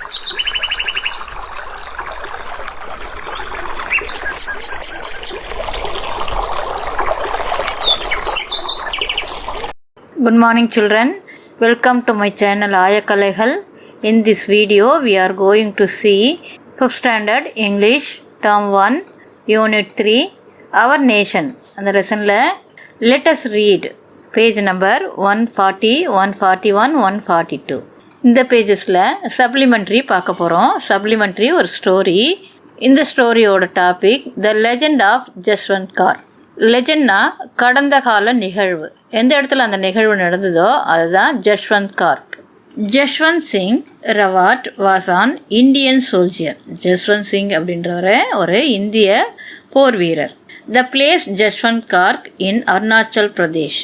Good morning children, welcome to my channel Ayakalaihal. In this video we are going to see 5th standard English term 1 unit 3 our nation. அந்த லெசன்ல let us read page number 140, 141, 142. இந்த பேஜஸ்ல supplementary பார்க்க போகிறோம். Supplementary ஒரு story. இந்த ஸ்டோரியோட topic the legend of Jaswant Garh. லெஜெண்ட்னா கடந்த கால நிகழ்வு. எந்த இடத்துல அந்த நிகழ்வு நடந்ததோ அதுதான் Jaswant Garh. Jaswant Singh Rawat was an Indian soldier. Jaswant Singh அப்படின்றவர் ஒரு இந்திய போர் வீரர். The place Jaswant Garh in Arunachal Pradesh.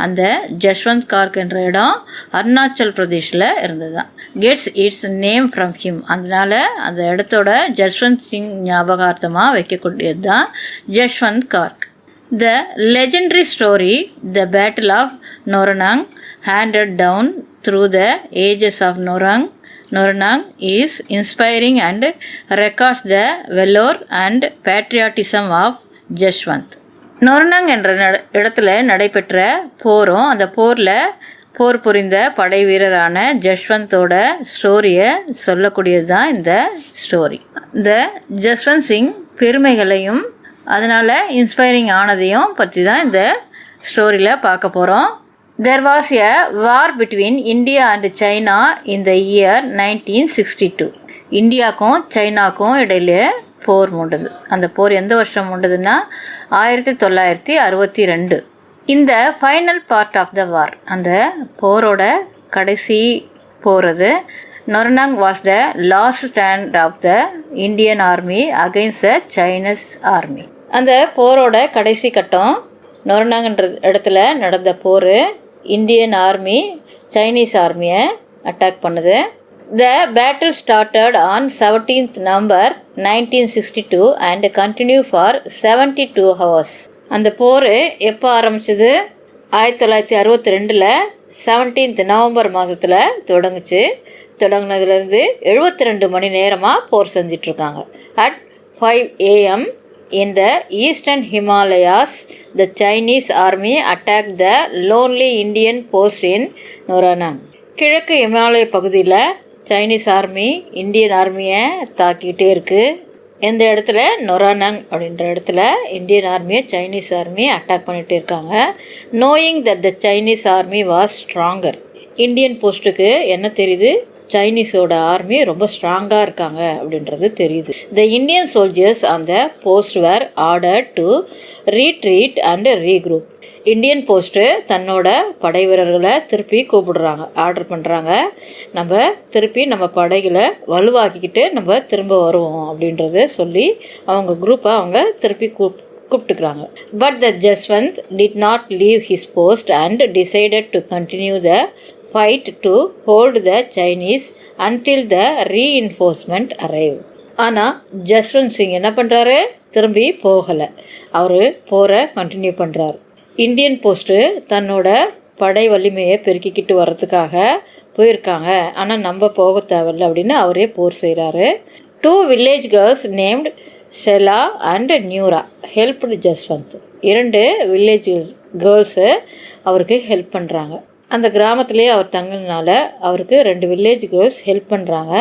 அந்த ஜஸ்வந்த் கார்க் என்ற இடம் அருணாச்சல் பிரதேஷில் இருந்தது தான். Gets its name from him. அதனால் அந்த இடத்தோட ஜஸ்வந்த் சிங் ஞாபகார்த்தமாக வைக்கக்கூடியது தான் Jaswant Garg. The legendary story, The Battle of Noranang, handed down through the ages of Noranang is inspiring and records the valor and patriotism of Jaswant. நொரனங் என்ற இடத்துல நடைபெற்ற போரும் அந்த போர் புரிந்த படை வீரரான ஜஸ்வந்தோட ஸ்டோரியை சொல்லக்கூடியது தான் இந்த ஸ்டோரி. இந்த ஜஸ்வந்த் சிங் பெருமைகளையும் அதனால் இன்ஸ்பைரிங் ஆனதையும் பற்றி தான் இந்த ஸ்டோரியில் பார்க்க போகிறோம். There was a war between India and China in the year 1962. இந்தியாவுக்கும் சைனாக்கும் இடையில போர் மூண்டது. அந்த போர் எந்த வருஷம் மூண்டதுன்னா 1962. இந்த ஃபைனல் பார்ட் ஆஃப் த வார், அந்த போரோட கடைசி போகிறது. Noranang was the last stand of the Indian army against the Chinese army. அந்த போரோட கடைசி கட்டம் நொரனாங்கன்ற இடத்துல நடந்த போர். இந்தியன் ஆர்மி சைனீஸ் ஆர்மியை அட்டாக் பண்ணுது. The battle started on 17th November 1962 and continued for 72 hours. அந்த போர் எப்போ ஆரம்பிச்சது? 1962 17th நவம்பர் மாதத்தில் தொடங்கினதுலேருந்து 72 மணி நேரமாக போர் செஞ்சிட்ருக்காங்க. At 5 AM in the eastern Himalayas, the Chinese army attacked the lonely Indian post in Noranang. கிழக்கு இமாலய பகுதியில் Chinese army Indian ஆர்மியை தாக்கிக்கிட்டே இருக்குது. எந்த இடத்துல? நொரானங் அப்படின்ற இடத்துல இந்தியன் ஆர்மியை சைனீஸ் ஆர்மி அட்டாக் பண்ணிகிட்டே இருக்காங்க. Knowing that the Chinese army was stronger. Indian போஸ்ட்டுக்கு என்ன தெரியுது? சைனீஸோட ஆர்மி ரொம்ப ஸ்ட்ராங்காக இருக்காங்க அப்படின்றது தெரியுது. The Indian soldiers on the post were order to retreat and regroup. Indian post தன்னோட படை வீரர்களை திருப்பி கூப்பிடுறாங்க, ஆர்டர் பண்ணுறாங்க. நம்ம படைகளை வலுவாக்கிக்கிட்டு நம்ம திரும்ப வருவோம் அப்படின்றத சொல்லி அவங்க குரூப்பை அவங்க திருப்பி கூப்பிட்டுக்கிறாங்க. But the Jaswant did not leave his post and decided to continue the fight to hold the Chinese until the reinforcement arrived. ஆனால் ஜஸ்வந்த் சிங் என்ன பண்ணுறாரு? திரும்பி போகலை. அவர் போரை கண்டினியூ பண்ணுறாரு. இந்தியன் போஸ்ட்டு தன்னோட படை வலிமையை பெருக்கிக்கிட்டு வர்றதுக்காக போயிருக்காங்க, ஆனால் நம்ம போக தேவையில்லை அப்படின்னு அவரே போர் செய்கிறாரு. 2 village girls named Shela and Nura helped Jaswant. 2 village girls அவருக்கு ஹெல்ப் பண்ணுறாங்க. அந்த கிராமத்திலே அவர் தங்கினால அவருக்கு 2 வில்லேஜ் கேர்ள்ஸ் ஹெல்ப் பண்ணுறாங்க.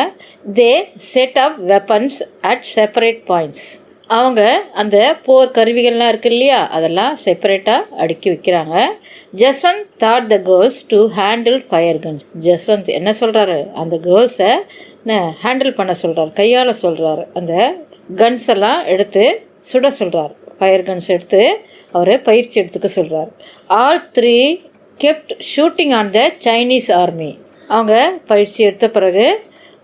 They set up weapons at separate points. அவங்க அந்த போர் கருவிகள்லாம் இருக்குது இல்லையா, அதெல்லாம் செப்பரேட்டாக அடுக்கி வைக்கிறாங்க. Jaswant thought the girls to handle fire guns. Jaswant என்ன சொல்கிறாரு? அந்த கேர்ள்ஸை ஹேண்டில் பண்ண சொல்கிறார், கையால் சொல்கிறாரு. அந்த கன்ஸ் எல்லாம் எடுத்து சுட சொல்கிறார். ஃபயர் கன்ஸ் எடுத்து அவர் பயிற்சி எடுத்துக்க சொல்கிறார். All 3 kept shooting on the Chinese army. அவங்க பயிற்சி எடுத்த பிறகு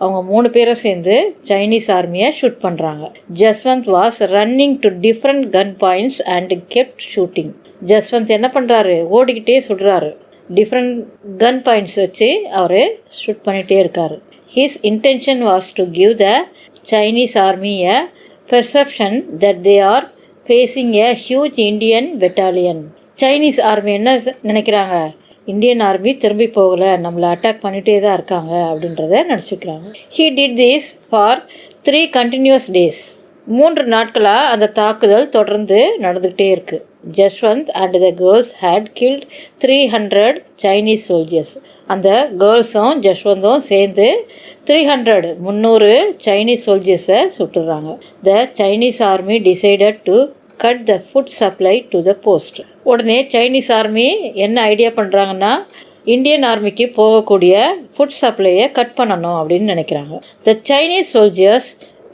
அவங்க 3 பேரும் சேர்ந்து சைனீஸ் ஆர்மியை ஷூட் பண்ணுறாங்க. Jaswant was running to different gun points and kept shooting. Jaswant என்ன பண்ணுறாரு? ஓடிக்கிட்டே சுடுறாரு. டிஃப்ரெண்ட் கன் பாயிண்ட்ஸ் வச்சு அவர் ஷூட் பண்ணிகிட்டே இருக்கார். His intention was to give the Chinese army a perception that they are facing a huge Indian battalion. Chinese army என்ன நினைக்கிறாங்க? Indian army திரும்பி போகலை, நம்மளை அட்டாக் பண்ணிகிட்டே தான் இருக்காங்க அப்படின்றத நினச்சிக்கிறாங்க. He did this for 3 continuous days. 3 நாட்களாக அந்த தாக்குதல் தொடர்ந்து நடந்துக்கிட்டே இருக்குது. Jaswant and the girls had killed 300 Chinese soldiers. அந்த கேர்ள்ஸும் ஜஸ்வந்தும் சேர்ந்து 300 சைனீஸ் சோல்ஜர்ஸை சுட்டுறாங்க. The Chinese army decided to cut the food supply to the post. உடனே சைனீஸ் ஆர்மி என்ன ஐடியா பண்ணுறாங்கன்னா, இந்தியன் ஆர்மிக்கு போகக்கூடிய ஃபுட் சப்ளையை கட் பண்ணணும் அப்படின்னு நினைக்கிறாங்க. The Chinese soldiers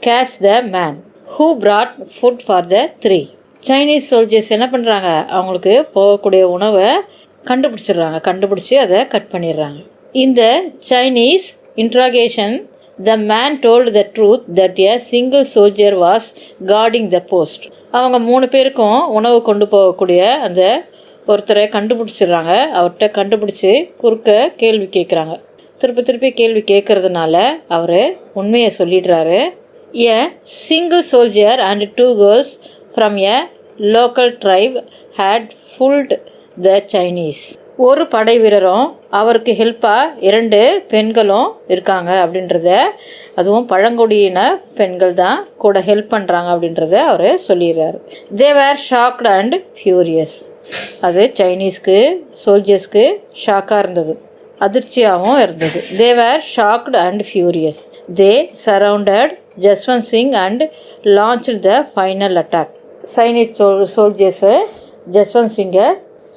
catch the man who brought food for the 3. Chinese soldiers என்ன பண்ணுறாங்க, அவங்களுக்கு போகக்கூடிய உணவை கண்டுபிடிச்சி அதை கட் பண்ணிடுறாங்க. இந்த Chinese interrogation, the man told the truth that a single soldier was guarding the post. அவங்க 3 பேருக்கும் உணவு கொண்டு போகக்கூடிய அந்த ஒருத்தரை கண்டுபிடிச்சிடுறாங்க. அவர்கிட்ட கண்டுபிடிச்சி குறுக்க கேள்வி கேட்குறாங்க. திருப்பி கேள்வி கேட்குறதுனால அவர் உண்மையை சொல்லிடுறாரு. A single soldier and 2 girls from a local tribe had fooled the Chinese. ஒரு படை வீரரும் அவருக்கு ஹெல்ப்பாக 2 பெண்களும் இருக்காங்க அப்படின்றத, அதுவும் பழங்குடியின பெண்கள் தான் கூட ஹெல்ப் பண்ணுறாங்க அப்படின்றத அவர் சொல்லிடுறாரு. They were shocked and furious. அது சைனீஸ்க்கு சோல்ஜர்ஸ்க்கு ஷாக்காக இருந்தது, அதிர்ச்சியாகவும் இருந்தது. They were shocked and furious. They surrounded Jaswant Singh and launched the final attack. Chinese soldiers Jaswant சிங்கை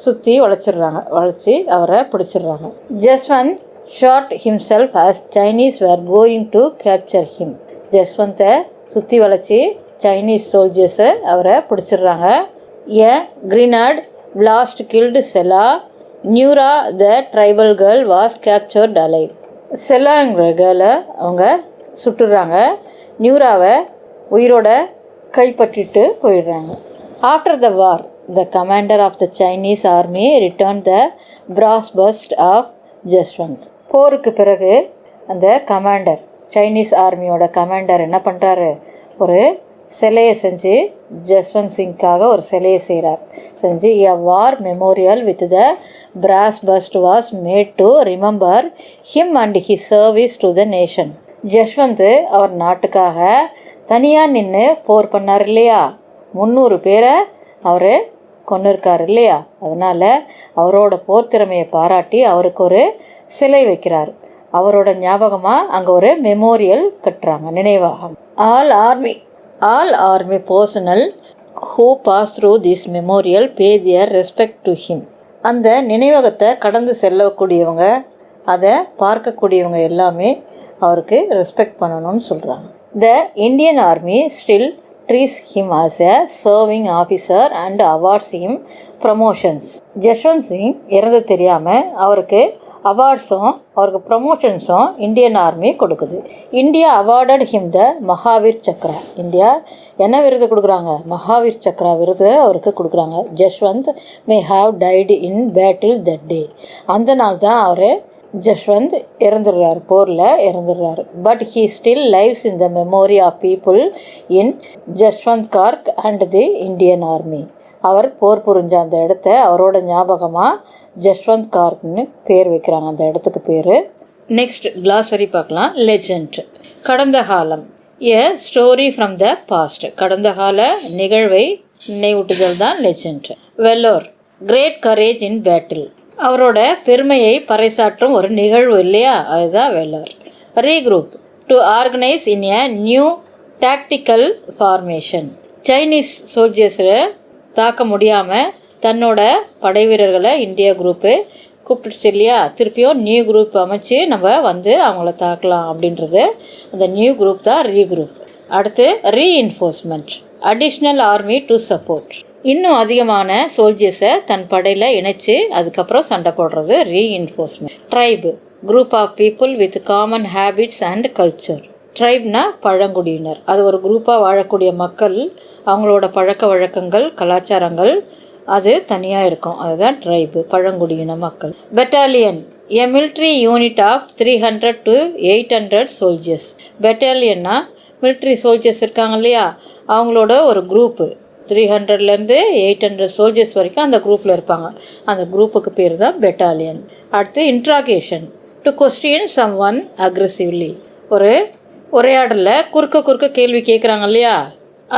சுற்றி வளைச்சி அவரை பிடிச்சிடுறாங்க. Jaswant shot himself as Chinese were going to capture him. ஜஸ்வந்தை சுற்றி வளைச்சி சைனீஸ் சோல்ஜர்ஸை அவரை பிடிச்சிடுறாங்க. A grenade blast killed Sela. Nura the tribal girl was captured alive. செல்லாங்கிற கேர்ளை அவங்க சுட்டுறாங்க. நியூராவை உயிரோட கைப்பற்றிட்டு போயிடுறாங்க. After the war, the commander of the Chinese army returned the brass bust of Jaswant. போருக்கு பிறகு அந்த கமாண்டர், சைனீஸ் ஆர்மியோட கமாண்டர் என்ன பண்ணுறாரு, ஒரு சிலையை செஞ்சு ஜஸ்வந்த் சிங்காக ஒரு சிலையை செஞ்சு a war memorial with the brass bust was made to remember him and his service to the nation. Jaswant அவர் நாட்டுக்காக தனியாக நின்று போர் பண்ணார் இல்லையா, 300 பேரை அவர் கொண்டு இருக்கார் இல்லையா, அதனால் அவரோட போர் திறமையை பாராட்டி அவருக்கு ஒரு சிலை வைக்கிறார். அவரோட ஞாபகமாக அங்கே ஒரு மெமோரியல் கட்டுறாங்க, நினைவாகம். All army personnel who pass through this memorial pay their respect to him. அந்த நினைவகத்தை கடந்து செல்லக்கூடியவங்க, அதை பார்க்கக்கூடியவங்க எல்லாமே அவருக்கு ரெஸ்பெக்ட் பண்ணணும்னு சொல்கிறாங்க. The Indian army still treats him as a serving officer and awards him promotions. Jaswant Singh இறந்து தெரியாமல் அவருக்கு அவார்ட்ஸும் அவருக்கு ப்ரமோஷன்ஸும் இந்தியன் ஆர்மி கொடுக்குது. India awarded him the Mahavir Chakra. India என்ன விருது கொடுக்குறாங்க, மகாவீர் சக்ரா விருது அவருக்கு கொடுக்குறாங்க. Jaswant may have died in battle that day. அந்த நாள் தான் அவர் ஜஸ்வந்த் இறந்துடுறாரு, போரில் இறந்துடுறாரு. But he still lives in the memory of people in Jaswant Garh and the Indian army. அவர் போர் புரிஞ்ச அந்த இடத்த அவரோட ஞாபகமாக ஜஸ்வந்த் கார்க்னு பேர் வைக்கிறாங்க, அந்த இடத்துக்கு பேர். நெக்ஸ்ட் கிளாசரி பார்க்கலாம். லெஜெண்ட், கடந்த காலம். A story from the past, கடந்த கால நிகழ்வை நினைவூட்டுதல் தான் legend. Valour, great courage in battle, அவரோட பெருமையை பறைசாற்றும் ஒரு நிகழ்வு இல்லையா, அதுதான் valour. Regroup, to organise in a new tactical formation. Chinese சோல்ஜர்ஸை தாக்க முடியாமல் தன்னோட படை வீரர்களை இந்தியா குரூப்பு கூப்பிட்டுச்சு இல்லையா, திருப்பியும் நியூ குரூப் அமைச்சு நம்ம வந்து அவங்கள தாக்கலாம் அப்படின்றது, அந்த நியூ குரூப் தான் ரீக்ரூப். அடுத்து reinforcement, additional army to support. இன்னும் அதிகமான சோல்ஜர்ஸை தன் படையில் இணைச்சி அதுக்கப்புறம் சண்டை போடுறது reinforcement. Tribe, group of people with common habits and culture. ட்ரைப்னா பழங்குடியினர், அது ஒரு குரூப்பாக வாழக்கூடிய மக்கள், அவங்களோட பழக்க வழக்கங்கள் கலாச்சாரங்கள் அது தனியாக இருக்கும், அதுதான் ட்ரைபு, பழங்குடியின மக்கள். Battalion, a military unit of 300 to 800 soldiers. பெட்டாலியன்னா மிலிட்ரி சோல்ஜர்ஸ் இருக்காங்க இல்லையா, அவங்களோட ஒரு குரூப்பு, 300லேருந்து 800 சோல்ஜர்ஸ் வரைக்கும் அந்த குரூப்பில் இருப்பாங்க. அந்த குரூப்புக்கு பேர் தான் பெட்டாலியன். அடுத்து interrogation, to question someone aggressively. ஒரு உரையாடலில் குறுக்க கேள்வி கேட்குறாங்க இல்லையா,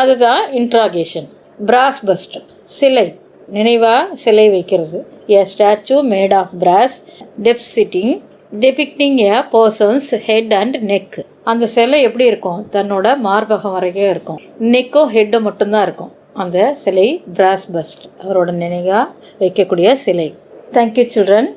அதுதான் இன்ட்ராகேஷன். பிராஸ் பஸ்ட், சிலை, நினைவாக சிலை வைக்கிறது. A statue made of brass depicting a person's head and neck. அந்த சிலை எப்படி இருக்கும், தன்னோட மார்பகம் வரைக்கும் இருக்கும், நெக்கும் ஹெட்டும் மட்டும்தான் இருக்கும். அந்த சிலை பிராஸ் பஸ்ட், அவரோட நினைவாக வைக்கக்கூடிய சிலை. Thank you children.